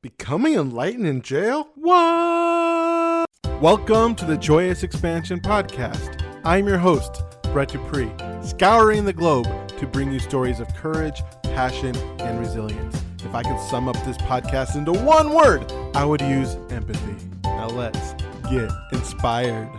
Becoming enlightened in jail? What? Welcome to the Joyous Expansion Podcast. I'm your host, Brett Dupree, scouring the globe to bring you stories of courage, passion, and resilience. If I could sum up this podcast into one word, I would use empathy. Now let's get inspired.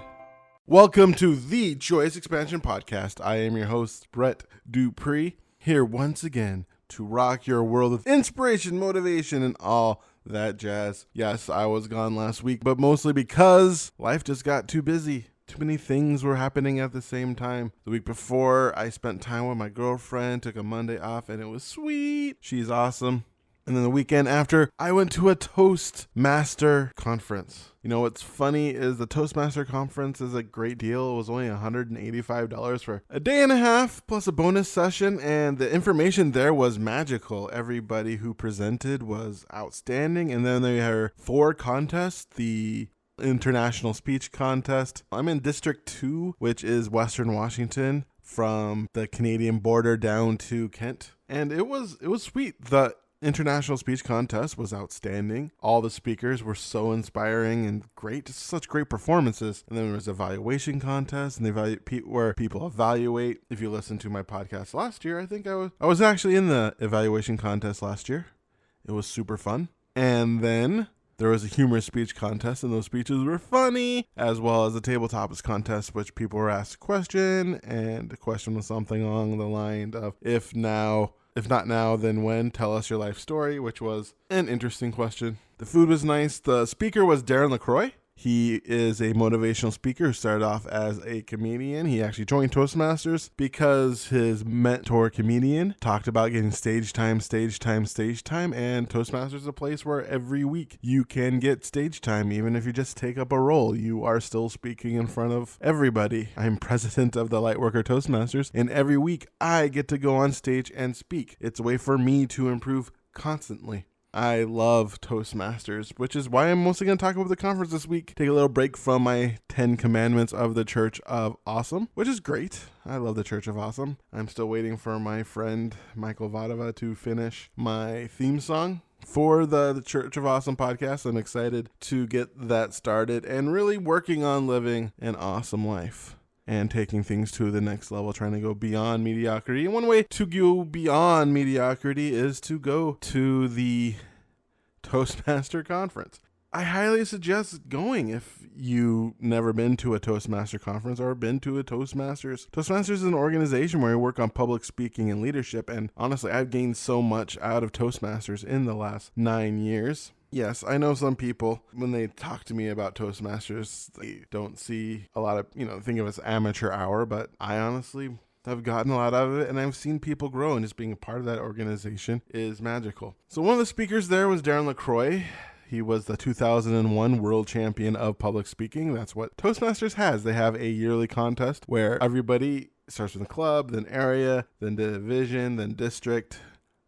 Welcome to the Joyous Expansion Podcast. I am your host, Brett Dupree, here once again to rock your world with inspiration, motivation, and all that jazz. Yes, I was gone last week, but mostly because life just got too busy. Too many things were happening at the same time. The week before, I spent time with my girlfriend, took a Monday off, and it was sweet. She's awesome. And then the weekend after, I went to a Toastmaster conference. You know, what's funny is the Toastmaster conference is a great deal. It was only $185 for a day and a half plus a bonus session, and the information there was magical. Everybody who presented was outstanding, and then they had 4 contests. The International Speech Contest. I'm in District 2, which is Western Washington, from the Canadian border down to Kent. And it was sweet. The International Speech Contest was outstanding. All the speakers were so inspiring and great, just such great performances. And then there was an evaluation contest, and where people evaluate. If you listened to my podcast last year, I think I was actually in the evaluation contest last year. It was super fun. And then there was a humorous speech contest, and those speeches were funny, as well as a tabletopics contest, which people were asked a question, and the question was something along the line of, if not now, then when? Tell us your life story, which was an interesting question. The food was nice. The speaker was Darren LaCroix. He is a motivational speaker who started off as a comedian. He actually joined Toastmasters because his mentor comedian talked about getting stage time, and Toastmasters is a place where every week you can get stage time. Even if you just take up a role, you are still speaking in front of everybody. I'm president of the Lightworker Toastmasters, and every week I get to go on stage and speak. It's a way for me to improve constantly. I love Toastmasters, which is why I'm mostly going to talk about the conference this week. Take a little break from my 10 commandments of the Church of Awesome, which is great. I love the Church of Awesome. I'm still waiting for my friend Michael Vadava to finish my theme song for the Church of Awesome podcast. I'm excited to get that started and really working on living an awesome life and taking things to the next level, trying to go beyond mediocrity. And one way to go beyond mediocrity is to go to the Toastmaster conference. I highly suggest going if you've never been to a Toastmaster conference or been to a Toastmasters. Toastmasters is an organization where we work on public speaking and leadership, and honestly, I've gained so much out of Toastmasters in the last 9 years. Yes, I know some people, when they talk to me about Toastmasters, they don't see a lot of, think of it as amateur hour, but I honestly have gotten a lot out of it, and I've seen people grow, and just being a part of that organization is magical. So one of the speakers there was Darren LaCroix. He was the 2001 World Champion of Public Speaking. That's what Toastmasters has. They have a yearly contest where everybody starts with a club, then area, then division, then district,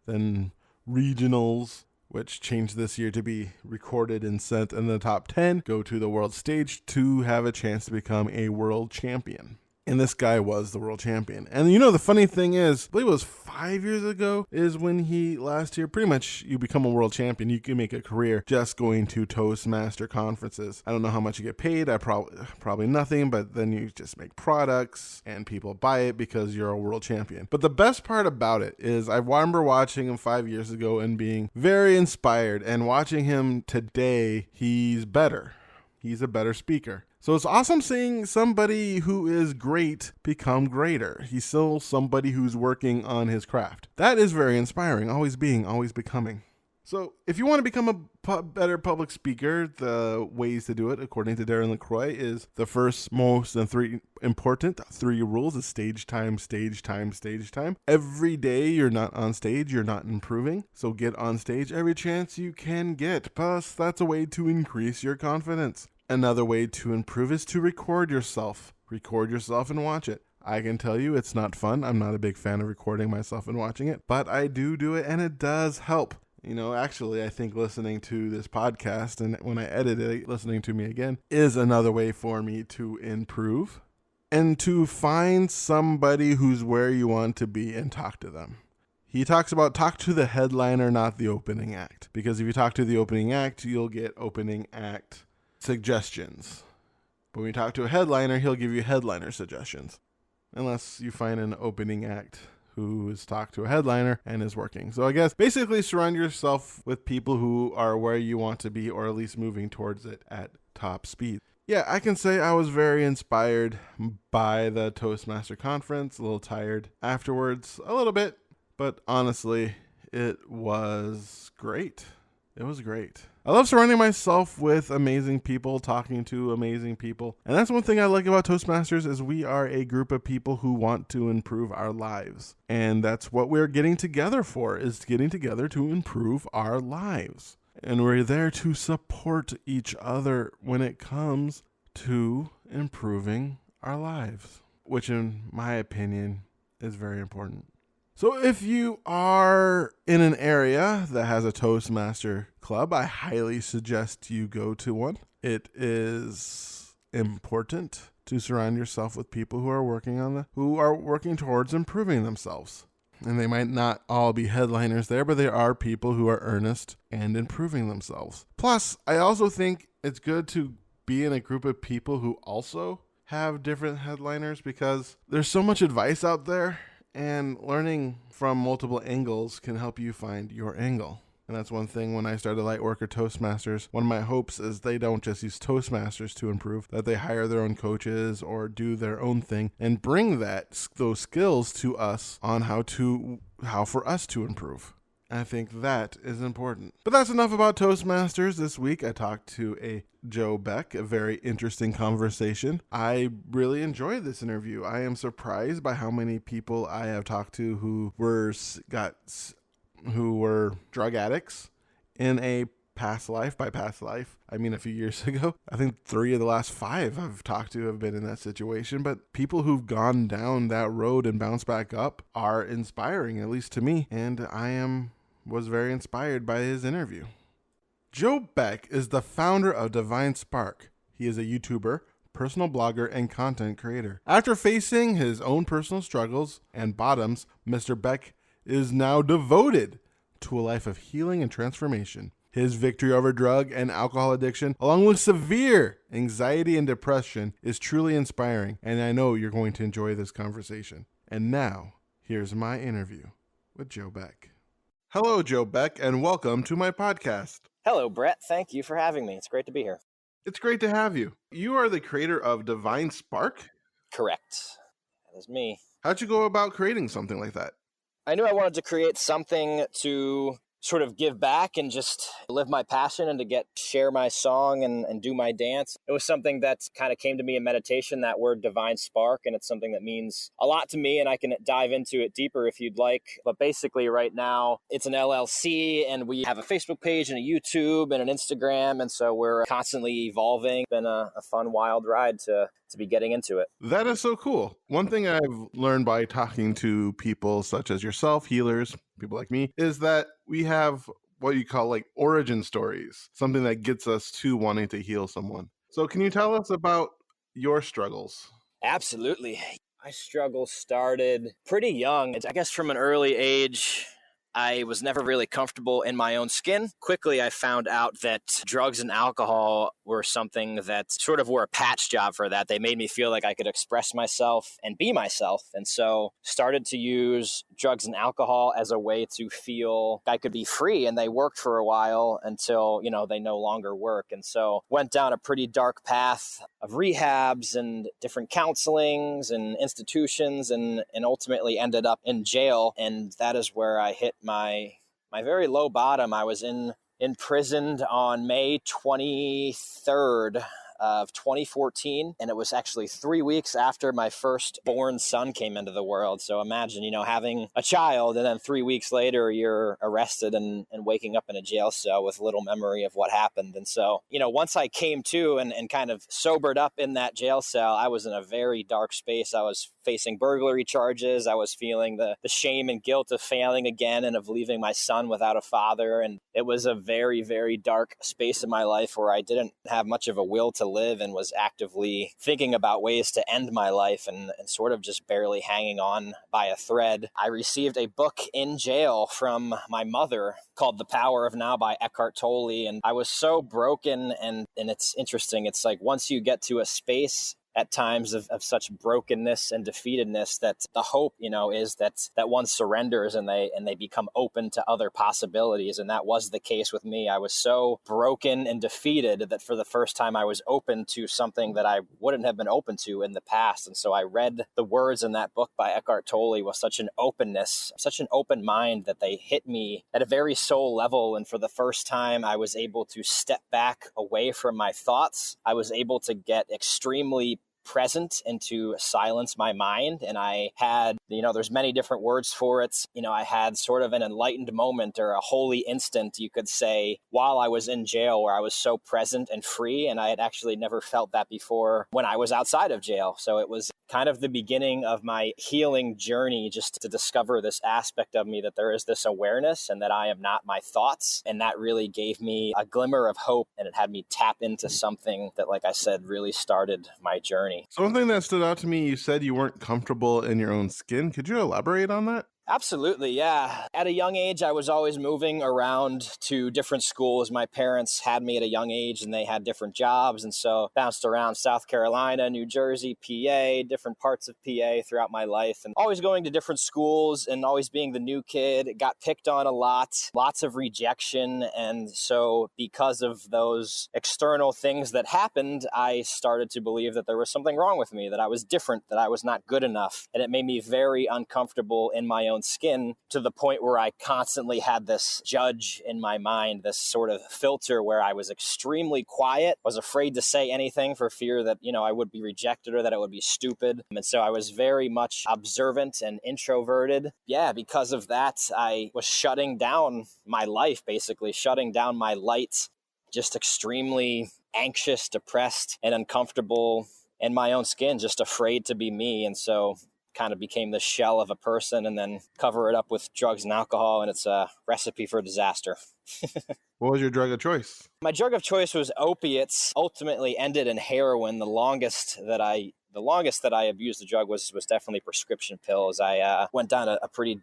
then regionals, which changed this year to be recorded and sent in the top 10, go to the world stage to have a chance to become a world champion. And this guy was the world champion. And the funny thing is, I believe it was 5 years ago is when last year, pretty much you become a world champion. You can make a career just going to Toastmaster conferences. I don't know how much you get paid. Probably nothing, but then you just make products and people buy it because you're a world champion. But the best part about it is I remember watching him 5 years ago and being very inspired, and watching him today, he's better. He's a better speaker. So it's awesome seeing somebody who is great become greater. He's still somebody who's working on his craft. That is very inspiring, always becoming. So if you want to become a better public speaker, the ways to do it, according to Darren LaCroix, is the first, most, and 3 important 3 rules is stage time. Every day you're not on stage, you're not improving. So get on stage every chance you can get. Plus, that's a way to increase your confidence. Another way to improve is to record yourself. Record yourself and watch it. I can tell you it's not fun. I'm not a big fan of recording myself and watching it, but I do it, and it does help. Actually, I think listening to this podcast, and when I edit it, listening to me again, is another way for me to improve and to find somebody who's where you want to be and talk to them. He talks about talk to the headliner, not the opening act. Because if you talk to the opening act, you'll get opening act suggestions. But when you talk to a headliner, he'll give you headliner suggestions. Unless you find an opening act who has talked to a headliner and is working. So I guess basically surround yourself with people who are where you want to be, or at least moving towards it at top speed. Yeah, I can say I was very inspired by the Toastmaster Conference. A little tired afterwards, a little bit. But honestly, it was great. It was great. I love surrounding myself with amazing people, talking to amazing people. And that's one thing I like about Toastmasters is we are a group of people who want to improve our lives. And that's what we're getting together for, is getting together to improve our lives. And we're there to support each other when it comes to improving our lives, which in my opinion is very important. So if you are in an area that has a Toastmaster club, I highly suggest you go to one. It is important to surround yourself with people who are working towards improving themselves. And they might not all be headliners there, but there are people who are earnest and improving themselves. Plus, I also think it's good to be in a group of people who also have different headliners, because there's so much advice out there. And learning from multiple angles can help you find your angle. And that's one thing when I started Lightworker Toastmasters. One of my hopes is they don't just use Toastmasters to improve, that they hire their own coaches or do their own thing and bring those skills to us on how for us to improve. I think that is important. But that's enough about Toastmasters. This week I talked to a Joe Beck, a very interesting conversation. I really enjoyed this interview. I am surprised by how many people I have talked to who were drug addicts in a past life. By past life, I mean a few years ago. I think 3 of the last 5 I've talked to have been in that situation. But people who've gone down that road and bounced back up are inspiring, at least to me. And I was very inspired by his interview. Joe Beck is the founder of Divine Spark. He is a YouTuber, personal blogger, and content creator. After facing his own personal struggles and bottoms, Mr. Beck is now devoted to a life of healing and transformation. His victory over drug and alcohol addiction, along with severe anxiety and depression, is truly inspiring, and I know you're going to enjoy this conversation. And now, here's my interview with Joe Beck. Hello, Joe Beck, and welcome to my podcast. Hello, Brett. Thank you for having me. It's great to be here. It's great to have you. You are the creator of Divine Spark? Correct. That is me. How'd you go about creating something like that? I knew I wanted to create something to sort of give back and just live my passion and to share my song and do my dance. It was something that kind of came to me in meditation, that word Divine Spark, and it's something that means a lot to me, and I can dive into it deeper if you'd like. But basically right now it's an LLC, and we have a Facebook page and a YouTube and an Instagram, and so we're constantly evolving. It's been a fun, wild ride to be getting into it. That is so cool. One thing I've learned by talking to people such as yourself, healers, people like me, is that we have what you call like origin stories, something that gets us to wanting to heal someone. So can you tell us about your struggles? Absolutely. My struggle started pretty young. I guess from an early age, I was never really comfortable in my own skin. Quickly, I found out that drugs and alcohol were something that sort of were a patch job for that. They made me feel like I could express myself and be myself. And so started to use drugs and alcohol as a way to feel I could be free. And they worked for a while until, they no longer work. And so went down a pretty dark path of rehabs and different counselings and institutions and ultimately ended up in jail. And that is where I hit my very low bottom. I was imprisoned on May 23rd of 2014, and it was actually 3 weeks after my first born son came into the world. So imagine, having a child, and then 3 weeks later you're arrested and waking up in a jail cell with little memory of what happened. And so, once I came to and kind of sobered up in that jail cell, I was in a very dark space. I was facing burglary charges. I was feeling the shame and guilt of failing again and of leaving my son without a father. And it was a very, very dark space in my life where I didn't have much of a will to live and was actively thinking about ways to end my life and sort of just barely hanging on by a thread, I received a book in jail from my mother called The Power of Now by Eckhart Tolle. And I was so broken. And it's interesting. It's like once you get to a space at times of such brokenness and defeatedness, that the hope, is that one surrenders and they become open to other possibilities. And that was the case with me. I was so broken and defeated that for the first time I was open to something that I wouldn't have been open to in the past. And so I read the words in that book by Eckhart Tolle with such an openness, such an open mind, that they hit me at a very soul level. And for the first time, I was able to step back away from my thoughts. I was able to get extremely present and to silence my mind. And I had, there's many different words for it. I had sort of an enlightened moment or a holy instant, you could say, while I was in jail, where I was so present and free. And I had actually never felt that before when I was outside of jail. So it was kind of the beginning of my healing journey, just to discover this aspect of me, that there is this awareness and that I am not my thoughts. And that really gave me a glimmer of hope, and it had me tap into something that, like I said, really started my journey. So one thing that stood out to me, you said you weren't comfortable in your own skin. Could you elaborate on that? Absolutely, yeah. At a young age, I was always moving around to different schools. My parents had me at a young age, and they had different jobs, and so bounced around South Carolina, New Jersey, PA, different parts of PA throughout my life, and always going to different schools and always being the new kid. Got picked on a lot, lots of rejection, and so because of those external things that happened, I started to believe that there was something wrong with me, that I was different, that I was not good enough, and it made me very uncomfortable in my own skin, to the point where I constantly had this judge in my mind, this sort of filter where I was extremely quiet, was afraid to say anything for fear that, I would be rejected or that it would be stupid. And so I was very much observant and introverted. Yeah, because of that, I was shutting down my life, basically shutting down my light, just extremely anxious, depressed, and uncomfortable in my own skin, just afraid to be me. And so kind of became the shell of a person, and then cover it up with drugs and alcohol, and it's a recipe for disaster. What was your drug of choice? My drug of choice was opiates. Ultimately ended in heroin. The longest that I abused the drug was definitely prescription pills. I went down a pretty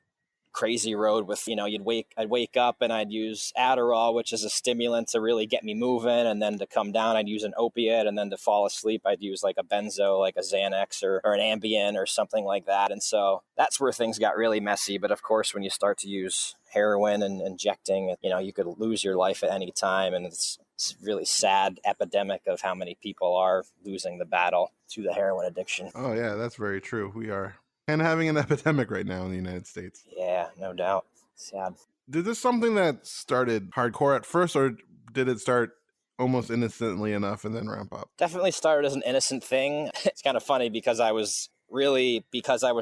crazy road with, I'd wake up and I'd use Adderall, which is a stimulant to really get me moving. And then to come down, I'd use an opiate. And then to fall asleep, I'd use like a benzo, like a Xanax or an Ambien or something like that. And so that's where things got really messy. But of course, when you start to use heroin and injecting, you could lose your life at any time. And it's a really sad epidemic of how many people are losing the battle to the heroin addiction. Oh, yeah, that's very true. We are kind of having an epidemic right now in the United States. Yeah, no doubt. Sad. Did this something that started hardcore at first, or did it start almost innocently enough and then ramp up? Definitely started as an innocent thing. It's kind of funny because I was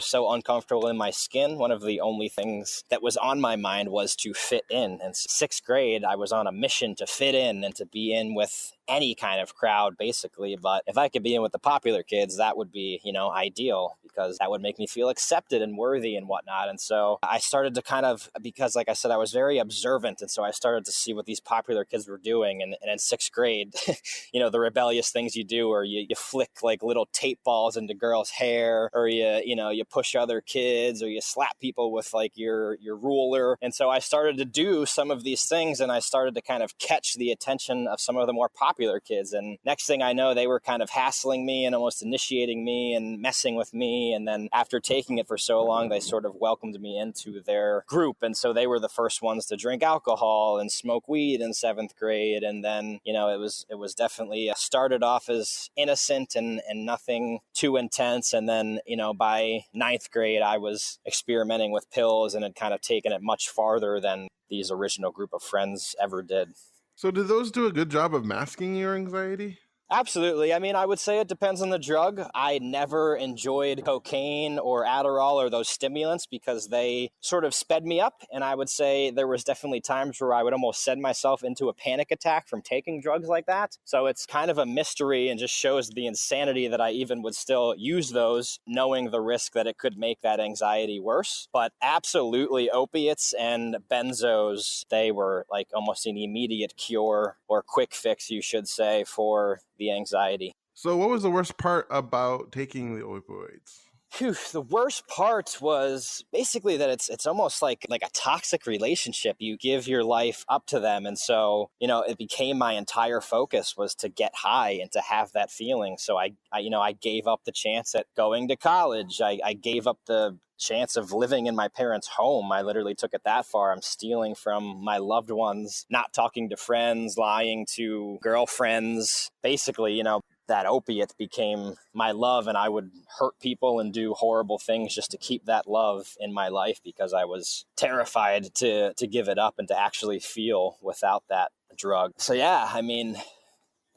so uncomfortable in my skin. One of the only things that was on my mind was to fit in. In sixth grade, I was on a mission to fit in and to be in with any kind of crowd, basically. But if I could be in with the popular kids, that would be, ideal, because that would make me feel accepted and worthy and whatnot. And so I started to because like I said, I was very observant. And so I started to see what these popular kids were doing. And in sixth grade, the rebellious things you do, or you flick like little tape balls into girls' hair, or you push other kids, or you slap people with like your ruler. And so I started to do some of these things, and I started to kind of catch the attention of some of the more popular kids. And next thing I know, they were kind of hassling me and almost initiating me and messing with me. And then after taking it for so long, they sort of welcomed me into their group. And so they were the first ones to drink alcohol and smoke weed in seventh grade. And then, it was definitely started off as innocent and nothing too intense. And then, by ninth grade, I was experimenting with pills and had kind of taken it much farther than these original group of friends ever did. So did those do a good job of masking your anxiety? Absolutely. I mean, I would say it depends on the drug. I never enjoyed cocaine or Adderall or those stimulants because they sort of sped me up. And I would say there was definitely times where I would almost send myself into a panic attack from taking drugs like that. So it's kind of a mystery and just shows the insanity that I even would still use those, knowing the risk that it could make that anxiety worse. But absolutely, opiates and benzos, they were like almost an immediate cure or quick fix, you should say, for the anxiety. So what was the worst part about taking the opioids? Phew, the worst part was basically that it's almost like a toxic relationship. You give your life up to them. And so, it became my entire focus was to get high and to have that feeling. So I gave up the chance at going to college. I gave up the chance of living in my parents' home. I literally took it that far. I'm stealing from my loved ones, not talking to friends, lying to girlfriends. Basically, that opiate became my love, and I would hurt people and do horrible things just to keep that love in my life because I was terrified to give it up and to actually feel without that drug. So yeah, I mean,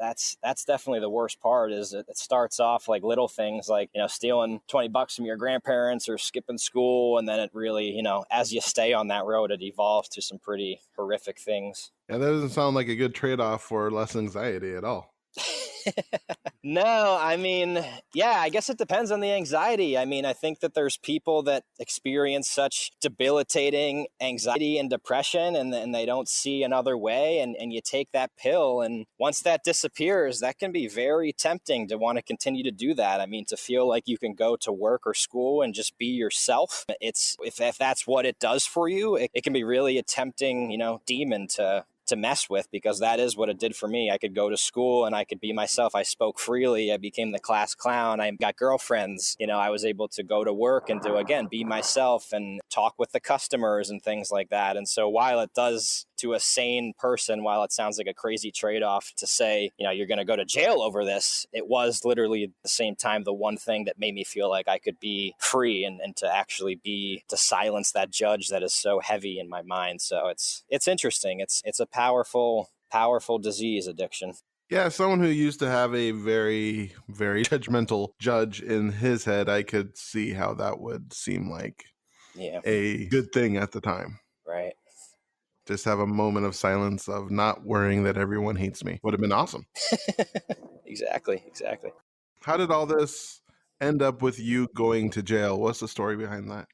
that's definitely the worst part. Is it starts off like little things like, stealing $20 from your grandparents or skipping school. And then it really, as you stay on that road, it evolves to some pretty horrific things. Yeah, that doesn't sound like a good trade-off for less anxiety at all. No, I mean, yeah, I guess it depends on the anxiety. I mean, I think that there's people that experience such debilitating anxiety and depression and they don't see another way. And you take that pill. And once that disappears, that can be very tempting to want to continue to do that. I mean, to feel like you can go to work or school and just be yourself. If that's what it does for you, it can be really a tempting, demon to mess with, because that is what it did for me. I could go to school and I could be myself. I spoke freely. I became the class clown. I got girlfriends. I was able to go to work and again, be myself and talk with the customers and things like that. And so while it does to a sane person, while it sounds like a crazy trade-off to say, you're going to go to jail over this, it was literally at the same time the one thing that made me feel like I could be free and to actually to silence that judge that is so heavy in my mind. So it's interesting. It's a powerful disease, addiction. Yeah, someone who used to have a very, very judgmental judge in his head, I could see how that would seem like a good thing at the time. Right. Just have a moment of silence of not worrying that everyone hates me. Would have been awesome. Exactly. How did all this end up with you going to jail? What's the story behind that?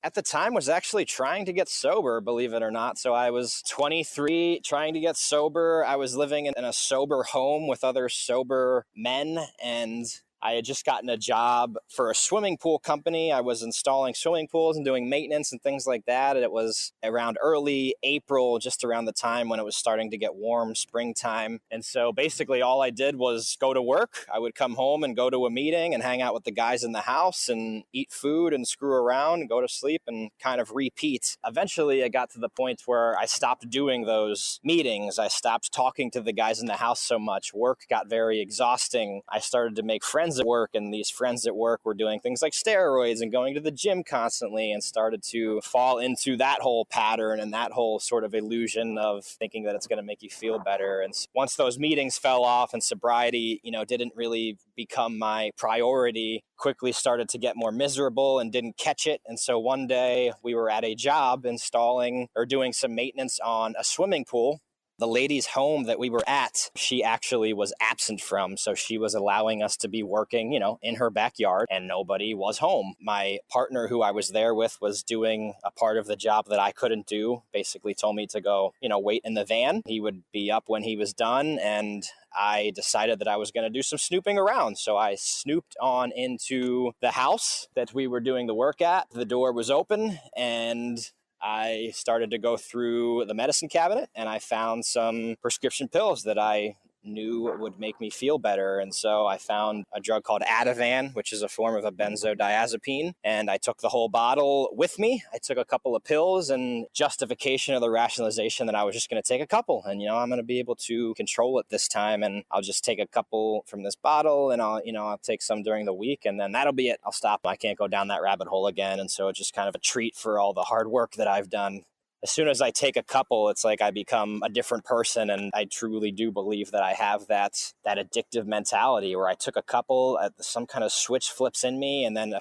At the time, was actually trying to get sober, believe it or not. So I was 23, trying to get sober. I was living in a sober home with other sober men, and I had just gotten a job for a swimming pool company. I was installing swimming pools and doing maintenance and things like that. And it was around early April, just around the time when it was starting to get warm, springtime. And so basically all I did was go to work. I would come home and go to a meeting and hang out with the guys in the house and eat food and screw around and go to sleep and kind of repeat. Eventually I got to the point where I stopped doing those meetings. I stopped talking to the guys in the house so much. Work got very exhausting. I started to make friends at work, and these friends at work were doing things like steroids and going to the gym constantly, and started to fall into that whole pattern and that whole sort of illusion of thinking that it's going to make you feel better. And once those meetings fell off and sobriety, didn't really become my priority, quickly started to get more miserable and didn't catch it. And so one day we were at a job installing or doing some maintenance on a swimming pool. The lady's home that we were at, she actually was absent from. So she was allowing us to be working, in her backyard, and nobody was home. My partner who I was there with was doing a part of the job that I couldn't do, basically told me to go, wait in the van. He would be up when he was done. And I decided that I was going to do some snooping around. So I snooped on into the house that we were doing the work at. The door was open, and I started to go through the medicine cabinet, and I found some prescription pills that I knew would make me feel better. And so I found a drug called Ativan, which is a form of a benzodiazepine. And I took the whole bottle with me. I took a couple of pills, and justification of the rationalization that I was just going to take a couple. And, I'm going to be able to control it this time. And I'll just take a couple from this bottle, and I'll take some during the week, and then that'll be it. I'll stop. I can't go down that rabbit hole again. And so it's just kind of a treat for all the hard work that I've done. As soon as I take a couple, it's like I become a different person. And I truly do believe that I have that addictive mentality where I took a couple, some kind of switch flips in me, and then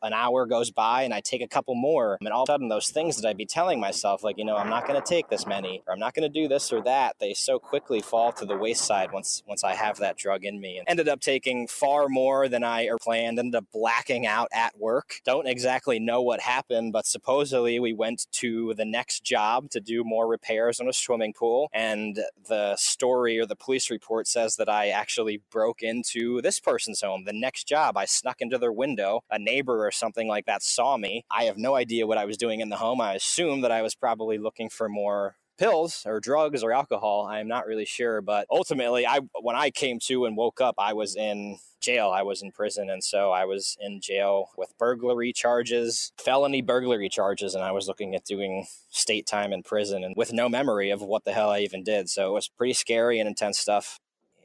an hour goes by and I take a couple more. And all of a sudden those things that I'd be telling myself, like, I'm not going to take this many, or I'm not going to do this or that, they so quickly fall to the wayside once I have that drug in me. And ended up taking far more than I planned, ended up blacking out at work. Don't exactly know what happened, but supposedly we went to the next next job to do more repairs on a swimming pool. And the story or the police report says that I actually broke into this person's home. The next job, I snuck into their window. A neighbor or something like that saw me. I have no idea what I was doing in the home. I assume that I was probably looking for more pills or drugs or alcohol. I'm not really sure. But ultimately, when I came to and woke up, I was in jail. I was in prison. And so I was in jail with burglary charges, felony burglary charges. And I was looking at doing state time in prison and with no memory of what the hell I even did. So it was pretty scary and intense stuff.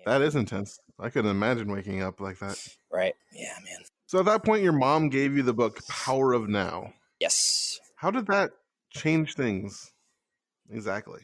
That is intense. I couldn't imagine waking up like that. Right. Yeah, man. So at that point, your mom gave you the book Power of Now. Yes. How did that change things? Exactly.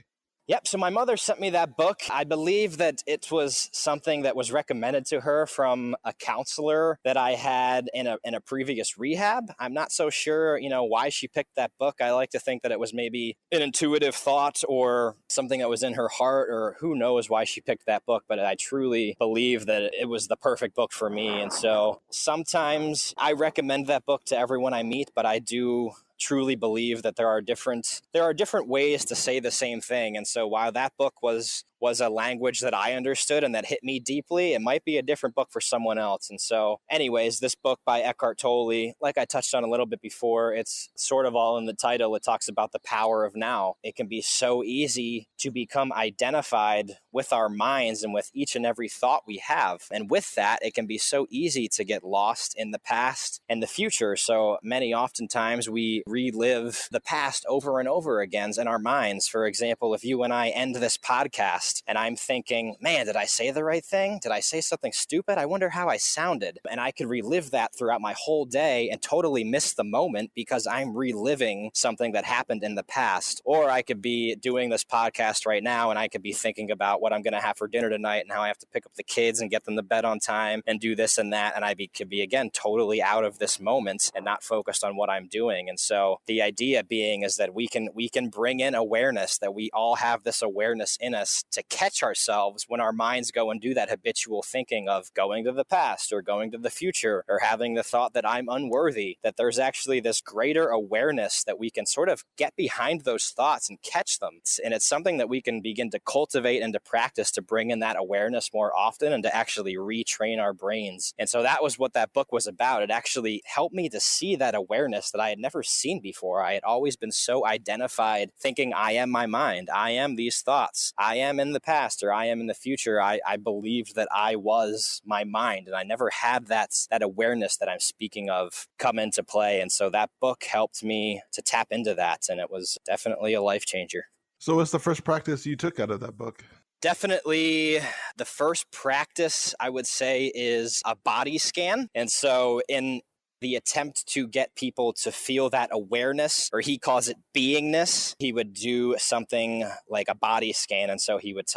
Yep. So my mother sent me that book. I believe that it was something that was recommended to her from a counselor that I had in a previous rehab. I'm not so sure, why she picked that book. I like to think that it was maybe an intuitive thought or something that was in her heart, or who knows why she picked that book. But I truly believe that it was the perfect book for me. And so sometimes I recommend that book to everyone I meet, but I do truly believe that there are different ways to say the same thing. And so while that book was a language that I understood and that hit me deeply, it might be a different book for someone else. And so anyways, this book by Eckhart Tolle, like I touched on a little bit before, it's sort of all in the title. It talks about the power of now. It can be so easy to become identified with our minds and with each and every thought we have. And with that, it can be so easy to get lost in the past and the future. So oftentimes we relive the past over and over again in our minds. For example, if you and I end this podcast and I'm thinking, man, did I say the right thing? Did I say something stupid? I wonder how I sounded. And I could relive that throughout my whole day and totally miss the moment because I'm reliving something that happened in the past. Or I could be doing this podcast right now and I could be thinking about what I'm going to have for dinner tonight and how I have to pick up the kids and get them to bed on time and do this and that. And could be, again, totally out of this moment and not focused on what I'm doing. And so the idea being is that we can bring in awareness, that we all have this awareness in us to catch ourselves when our minds go and do that habitual thinking of going to the past or going to the future or having the thought that I'm unworthy, that there's actually this greater awareness that we can sort of get behind those thoughts and catch them. And it's something that we can begin to cultivate and to practice to bring in that awareness more often and to actually retrain our brains. And so that was what that book was about. It actually helped me to see that awareness that I had never seen before. I had always been so identified thinking I am my mind, I am these thoughts, I am in the past or I am in the future. I believed that I was my mind, and I never had that awareness that I'm speaking of come into play. And so that book helped me to tap into that, and it was definitely a life changer. So what's the first practice you took out of that book? Definitely the first practice I would say is a body scan. And so in the attempt to get people to feel that awareness, or he calls it beingness, he would do something like a body scan. And so he would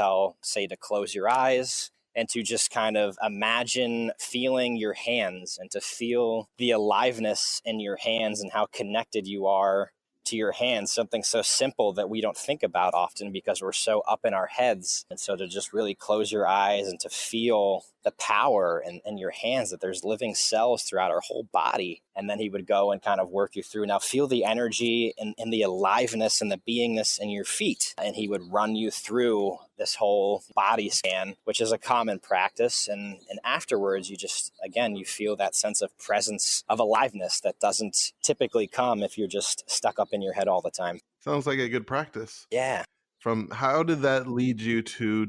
say to close your eyes and to just kind of imagine feeling your hands and to feel the aliveness in your hands and how connected you are to your hands, something so simple that we don't think about often because we're so up in our heads. And so to just really close your eyes and to feel the power in your hands, that there's living cells throughout our whole body. And then he would go and kind of work you through. Now feel the energy and the aliveness and the beingness in your feet. And he would run you through this whole body scan, which is a common practice. And afterwards, you feel that sense of presence, of aliveness that doesn't typically come if you're just stuck up in your head all the time. Sounds like a good practice. Yeah. How did that lead you to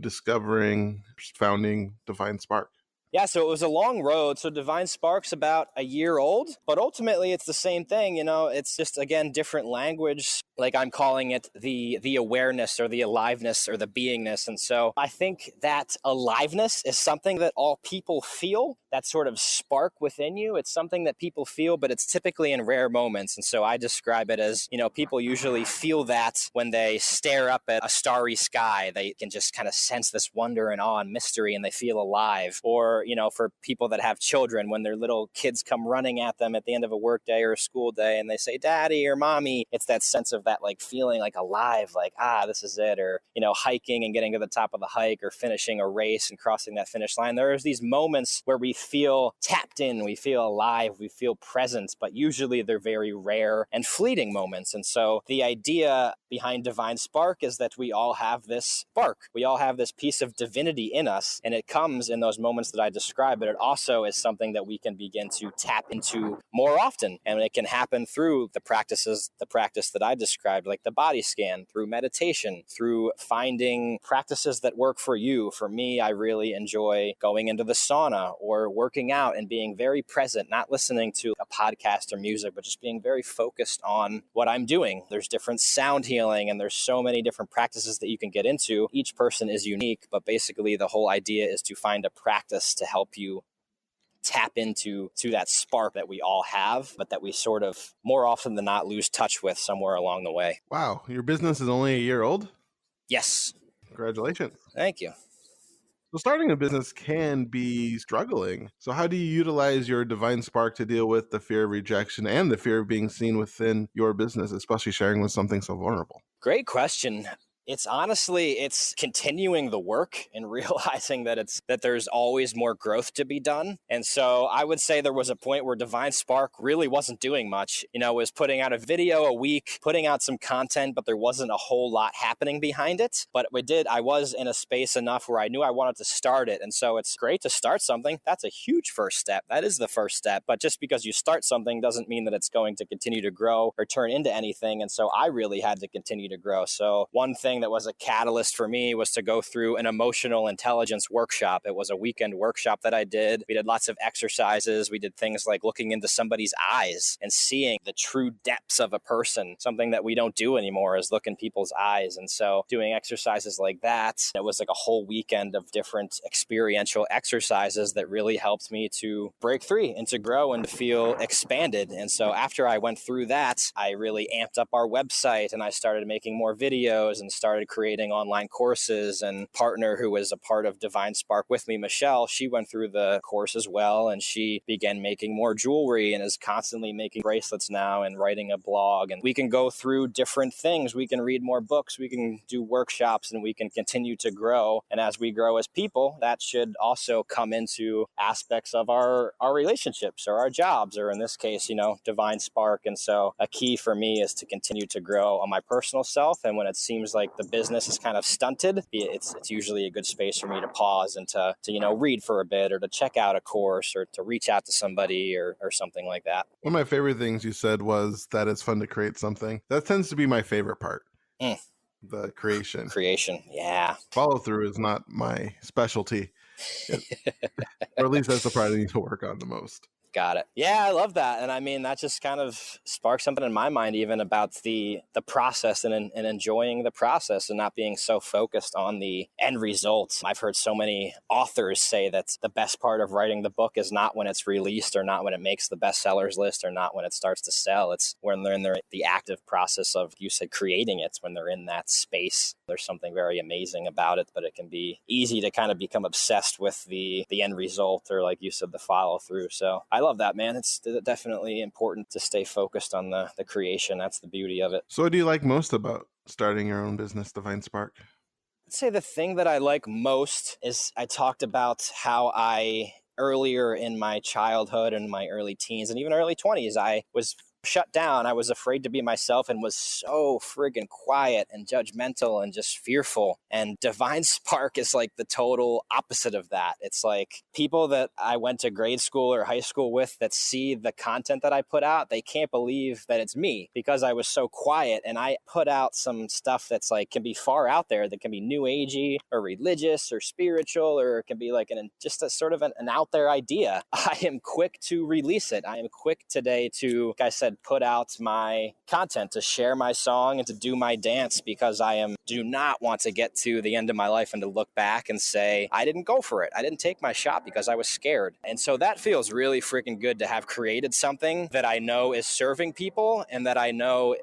founding Divine Spark? Yeah, so it was a long road. So Divine Spark's about a year old, but ultimately it's the same thing. It's just, again, different language. Like I'm calling it the awareness or the aliveness or the beingness. And so I think that aliveness is something that all people feel, that sort of spark within you. It's something that people feel, but it's typically in rare moments. And so I describe it as, people usually feel that when they stare up at a starry sky. They can just kind of sense this wonder and awe and mystery and they feel alive. Or or, for people that have children, when their little kids come running at them at the end of a work day or a school day and they say, Daddy or Mommy, it's that sense of that like feeling like alive, like, this is it. Or, hiking and getting to the top of the hike or finishing a race and crossing that finish line. There's these moments where we feel tapped in, we feel alive, we feel present, but usually they're very rare and fleeting moments. And so the idea behind Divine Spark is that we all have this spark. We all have this piece of divinity in us, and it comes in those moments that I described, but it also is something that we can begin to tap into more often. And it can happen through the practice that I described, like the body scan, through meditation, through finding practices that work for you. For me, I really enjoy going into the sauna or working out and being very present, not listening to a podcast or music, but just being very focused on what I'm doing. There's different sound healing, and there's so many different practices that you can get into. Each person is unique, but basically the whole idea is to find a practice to help you tap into that spark that we all have, but that we sort of more often than not lose touch with somewhere along the way. Wow, your business is only a year old? Yes. Congratulations. Thank you. So starting a business can be struggling. So how do you utilize your divine spark to deal with the fear of rejection and the fear of being seen within your business, especially sharing with something so vulnerable? Great question. It's continuing the work and realizing that there's always more growth to be done. And so I would say there was a point where Divine Spark really wasn't doing much. Was putting out a video a week, putting out some content, but there wasn't a whole lot happening behind it. But I was in a space enough where I knew I wanted to start it. And so it's great to start something. That's a huge first step. That is the first step. But just because you start something doesn't mean that it's going to continue to grow or turn into anything. And so I really had to continue to grow. So one thing that was a catalyst for me was to go through an emotional intelligence workshop. It was a weekend workshop that I did. We did lots of exercises. We did things like looking into somebody's eyes and seeing the true depths of a person. Something that we don't do anymore is look in people's eyes. And so doing exercises like that, it was like a whole weekend of different experiential exercises that really helped me to break free and to grow and to feel expanded. And so after I went through that, I really amped up our website and I started making more videos and started creating online courses. And partner who was a part of Divine Spark with me, Michelle, she went through the course as well, and she began making more jewelry and is constantly making bracelets now and writing a blog. And we can go through different things. We can read more books, we can do workshops, and we can continue to grow. And as we grow as people, that should also come into aspects of our relationships or our jobs, or in this case, Divine Spark. And so a key for me is to continue to grow on my personal self. And when it seems like the business is kind of stunted, it's usually a good space for me to pause and to read for a bit, or to check out a course, or to reach out to somebody or something like that. One of my favorite things you said was that it's fun to create something. That tends to be my favorite part. The creation. Yeah. Follow through is not my specialty. Or at least that's the part I need to work on the most. Got it. Yeah, I love that. And I mean, that just kind of sparks something in my mind, even about the process and enjoying the process and not being so focused on the end result. I've heard so many authors say that the best part of writing the book is not when it's released, or not when it makes the bestsellers list, or not when it starts to sell. It's when they're in the active process of, you said, creating it, when they're in that space. There's something very amazing about it, but it can be easy to kind of become obsessed with the end result, or like you said, the follow through. So I love that, man. It's definitely important to stay focused on the creation. That's the beauty of it. So what do you like most about starting your own business, Divine Spark? I'd say the thing that I like most is I talked about how earlier in my childhood and my early teens and even early 20s, I was shut down. I was afraid to be myself and was so friggin' quiet and judgmental and just fearful. And Divine Spark is like the total opposite of that. It's like people that I went to grade school or high school with that see the content that I put out, they can't believe that it's me because I was so quiet. And I put out some stuff that's like can be far out there, that can be new agey or religious or spiritual, or it can be like just a sort of an out there idea. I am quick to release it. I am quick today to, like I said, said, put out my content, to share my song and to do my dance, because do not want to get to the end of my life and to look back and say, I didn't go for it. I didn't take my shot because I was scared. And so that feels really freaking good to have created something that I know is serving people, and that I know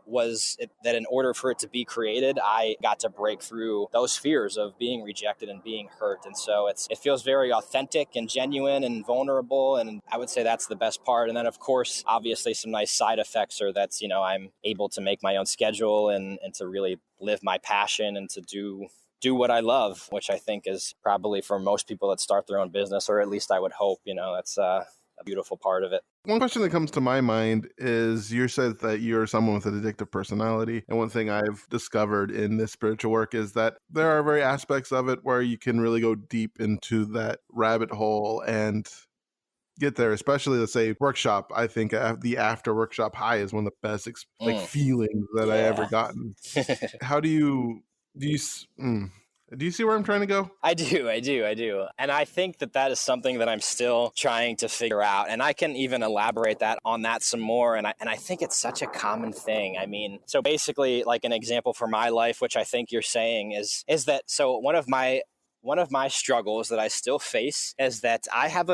that in order for it to be created, I got to break through those fears of being rejected and being hurt. And so it feels very authentic and genuine and vulnerable. And I would say that's the best part. And then, of course, obviously some nice side effects are that, I'm able to make my own schedule and to really live my passion and to do what I love, which I think is probably for most people that start their own business, or at least I would hope, that's a beautiful part of it. One question that comes to my mind is, you said that you're someone with an addictive personality. And one thing I've discovered in this spiritual work is that there are very aspects of it where you can really go deep into that rabbit hole and get there, especially, let's say, workshop. I think the after workshop high is one of the best feelings that I ever gotten. How do you see where I'm trying to go? I do. And I think that is something that I'm still trying to figure out. And I can even elaborate on that some more. And I think it's such a common thing. I mean, so basically, like an example for my life, which I think you're saying is that, so one of my struggles that I still face is that I have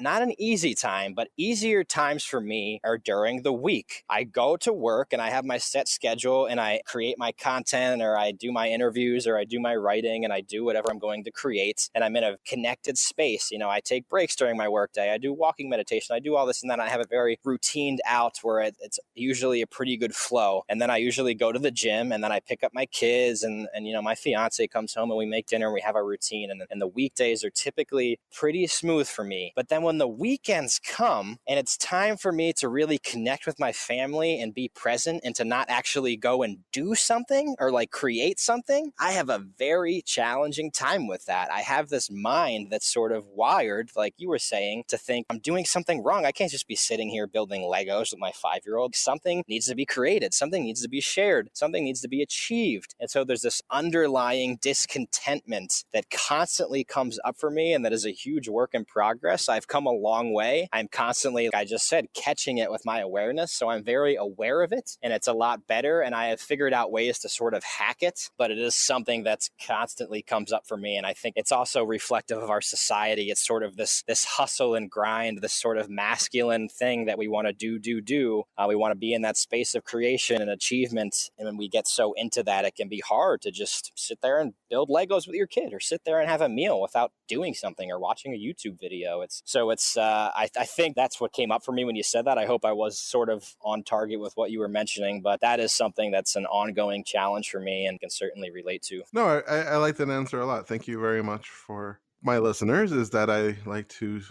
not an easy time, but easier times for me are during the week. I go to work and I have my set schedule and I create my content, or I do my interviews, or I do my writing, and I do whatever I'm going to create. And I'm in a connected space. I take breaks during my workday. I do walking meditation. I do all this, and then I have it very routined out where it's usually a pretty good flow. And then I usually go to the gym, and then I pick up my kids, and my fiance comes home and we make dinner and we have our routine. And the weekdays are typically pretty smooth for me. But then when the weekends come and it's time for me to really connect with my family and be present, and to not actually go and do something or create something, I have a very challenging time with that. I have this mind that's sort of wired, like you were saying, to think I'm doing something wrong. I can't just be sitting here building Legos with my 5-year-old. Something needs to be created. Something needs to be shared. Something needs to be achieved. And so there's this underlying discontentment that constantly comes up for me, and that is a huge work in progress. I've come a long way. I'm constantly, like I just said, catching it with my awareness. So I'm very aware of it, and it's a lot better. And I have figured out ways to sort of hack it, but it is something that's constantly comes up for me. And I think it's also reflective of our society. It's sort of this hustle and grind, this sort of masculine thing that we want to do. We want to be in that space of creation and achievement. And when we get so into that, it can be hard to just sit there and build Legos with your kid, or sit there and have a meal without doing something, or watching a YouTube video. I think that's what came up for me when you said that. I hope I was sort of on target with what you were mentioning, but that is something that's an ongoing challenge for me and can certainly relate to. No, I like that answer a lot. Thank you very much. For my listeners, is that I like to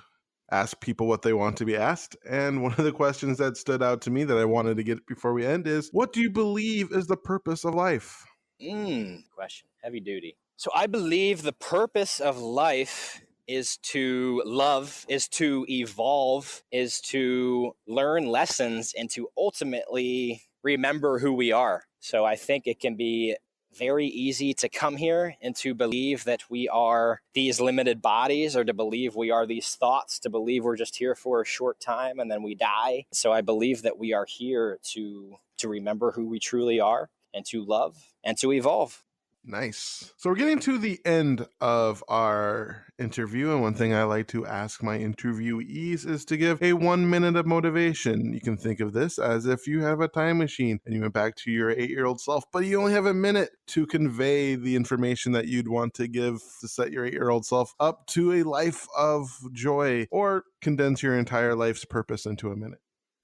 ask people what they want to be asked. And one of the questions that stood out to me that I wanted to get before we end is, what do you believe is the purpose of life? Question. Heavy duty. So I believe the purpose of life is to love, is to evolve, is to learn lessons, and to ultimately remember who we are. So I think it can be very easy to come here and to believe that we are these limited bodies, or to believe we are these thoughts, to believe we're just here for a short time and then we die. So I believe that we are here to remember who we truly are, and to love and to evolve. Nice. So we're getting to the end of our interview, and one thing I like to ask my interviewees is to give a 1 minute of motivation. You can think of this as if you have a time machine and you went back to your 8-year-old self, but you only have a minute to convey the information that you'd want to give to set your 8-year-old self up to a life of joy, or condense your entire life's purpose into a minute.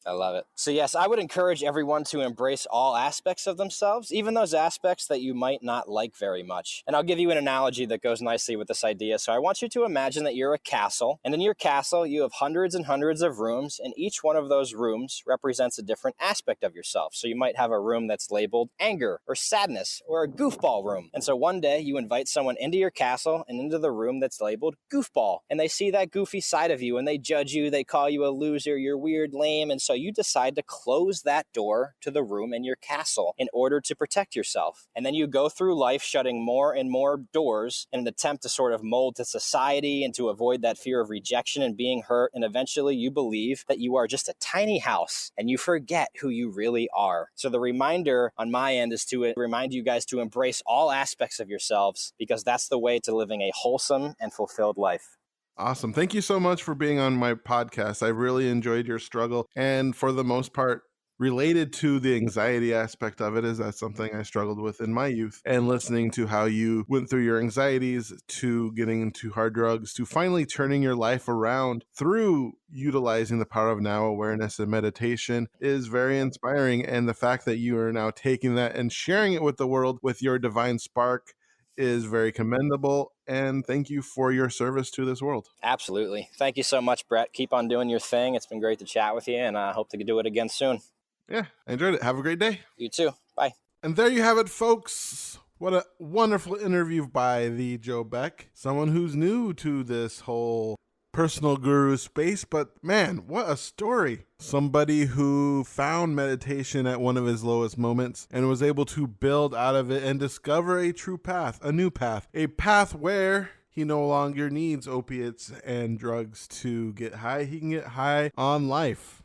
I love it. So yes, I would encourage everyone to embrace all aspects of themselves, even those aspects that you might not like very much. And I'll give you an analogy that goes nicely with this idea. So I want you to imagine that you're a castle, and in your castle, you have hundreds and hundreds of rooms, and each one of those rooms represents a different aspect of yourself. So you might have a room that's labeled anger or sadness, or a goofball room. And so one day you invite someone into your castle and into the room that's labeled goofball, and they see that goofy side of you, and they judge you, they call you a loser, you're weird, lame, and so you decide to close that door to the room in your castle in order to protect yourself. And then you go through life shutting more and more doors in an attempt to sort of mold to society and to avoid that fear of rejection and being hurt. And eventually you believe that you are just a tiny house and you forget who you really are. So the reminder on my end is to remind you guys to embrace all aspects of yourselves, because that's the way to living a wholesome and fulfilled life. Awesome. Thank you so much for being on my podcast. I really enjoyed your struggle. And for the most part, related to the anxiety aspect of it, is that something I struggled with in my youth. And listening to how you went through your anxieties to getting into hard drugs to finally turning your life around through utilizing the power of now awareness and meditation is very inspiring. And the fact that you are now taking that and sharing it with the world with your divine spark is very commendable, and thank you for your service to this world. Absolutely. Thank you so much, Brett. Keep on doing your thing. It's been great to chat with you, and I hope to do it again soon. Yeah, I enjoyed it. Have a great day. You too. Bye. And there you have it, folks. What a wonderful interview by the Joe Beck, someone who's new to this whole personal guru space, but man, what a story. Somebody who found meditation at one of his lowest moments and was able to build out of it and discover a true path, a new path, a path where he no longer needs opiates and drugs to get high. He can get high on life,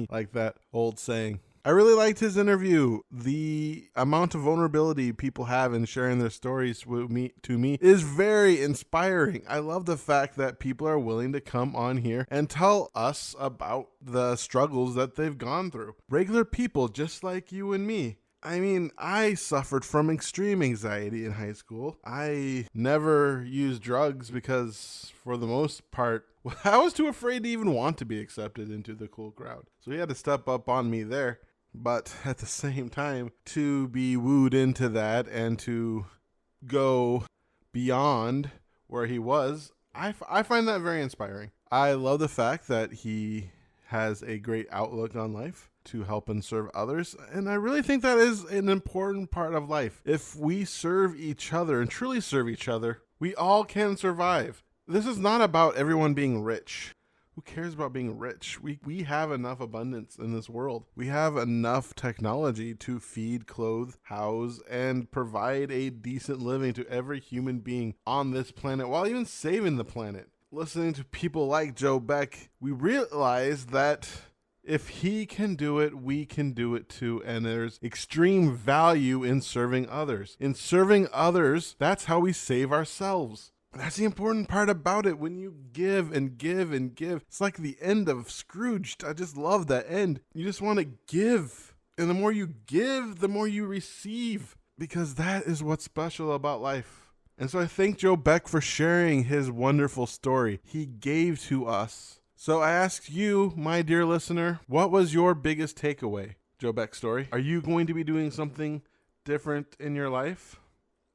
like that old saying. I really liked his interview. The amount of vulnerability people have in sharing their stories to me is very inspiring. I love the fact that people are willing to come on here and tell us about the struggles that they've gone through. Regular people just like you and me. I mean, I suffered from extreme anxiety in high school. I never used drugs because, for the most part, I was too afraid to even want to be accepted into the cool crowd. So he had to step up on me there. But at the same time, to be wooed into that and to go beyond where he was, I find that very inspiring. I love the fact that he has a great outlook on life to help and serve others. And I really think that is an important part of life. If we serve each other and truly serve each other, we all can survive. This is not about everyone being rich. Who cares about being rich? We have enough abundance in this world. We have enough technology to feed, clothe, house, and provide a decent living to every human being on this planet while even saving the planet. Listening to people like Joe Beck, we realize that if he can do it, we can do it too. And there's extreme value in serving others. In serving others, that's how we save ourselves. That's the important part about it. When you give and give and give, it's like the end of Scrooge. I just love that end. You just want to give. And the more you give, the more you receive, because that is what's special about life. And so I thank Joe Beck for sharing his wonderful story he gave to us. So I ask you, my dear listener, what was your biggest takeaway? Joe Beck's story. Are you going to be doing something different in your life?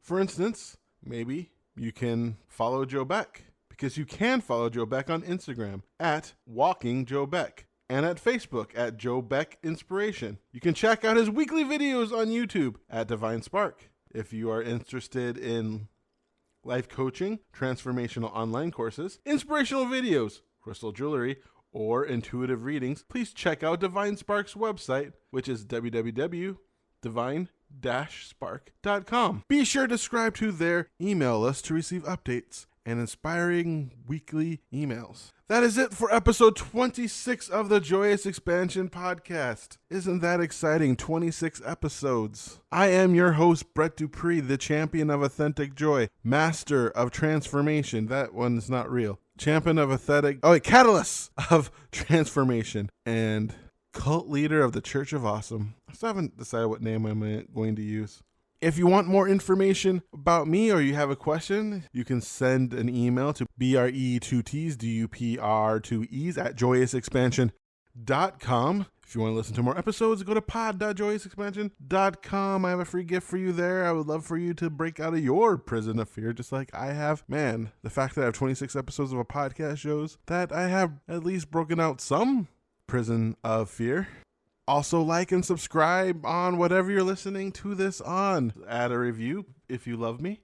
For instance, maybe you can follow Joe Beck, because you can follow Joe Beck on Instagram at Walking Joe Beck and at Facebook at Joe Beck Inspiration. You can check out his weekly videos on YouTube at Divine Spark. If you are interested in life coaching, transformational online courses, inspirational videos, crystal jewelry, or intuitive readings, please check out Divine Spark's website, which is www.divine-spark.com. Be sure to subscribe to their email list to receive updates and inspiring weekly emails. That is it for episode 26 of the Joyous Expansion Podcast. Isn't that exciting? 26 episodes. I am your host, Brett Dupree, the champion of authentic joy, master of transformation. That one's not real. Champion of catalyst of transformation, and cult leader of the Church of Awesome. I still haven't decided what name I'm going to use. If you want more information about me or you have a question, you can send an email to BRE2TsDUPR2Es at joyousexpansion.com. If you want to listen to more episodes, go to pod.joyousexpansion.com. I have a free gift for you there. I would love for you to break out of your prison of fear just like I have. Man, the fact that I have 26 episodes of a podcast shows that I have at least broken out some prison of fear. Also, like and subscribe on whatever you're listening to this on. Add a review if you love me.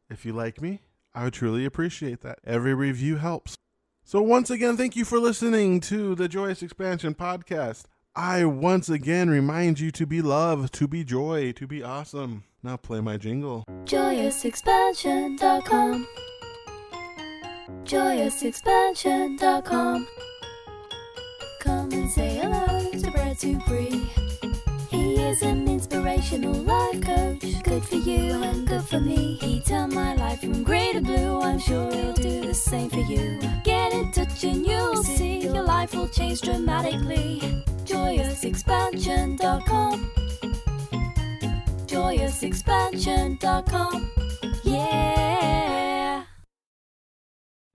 If you like me, I would truly appreciate that. Every review helps. So once again, thank you for listening to the Joyous Expansion Podcast. I once again remind you to be love, to be joy, to be awesome. Now play my jingle. JoyousExpansion.com. JoyousExpansion.com. Come and say hello to Brett Dupree. He is an inspirational life coach, good for you and good for me. He turned my life from grey to blue, I'm sure he'll do the same for you. Get in touch and you'll see your life will change dramatically. JoyousExpansion.com. JoyousExpansion.com. Yeah.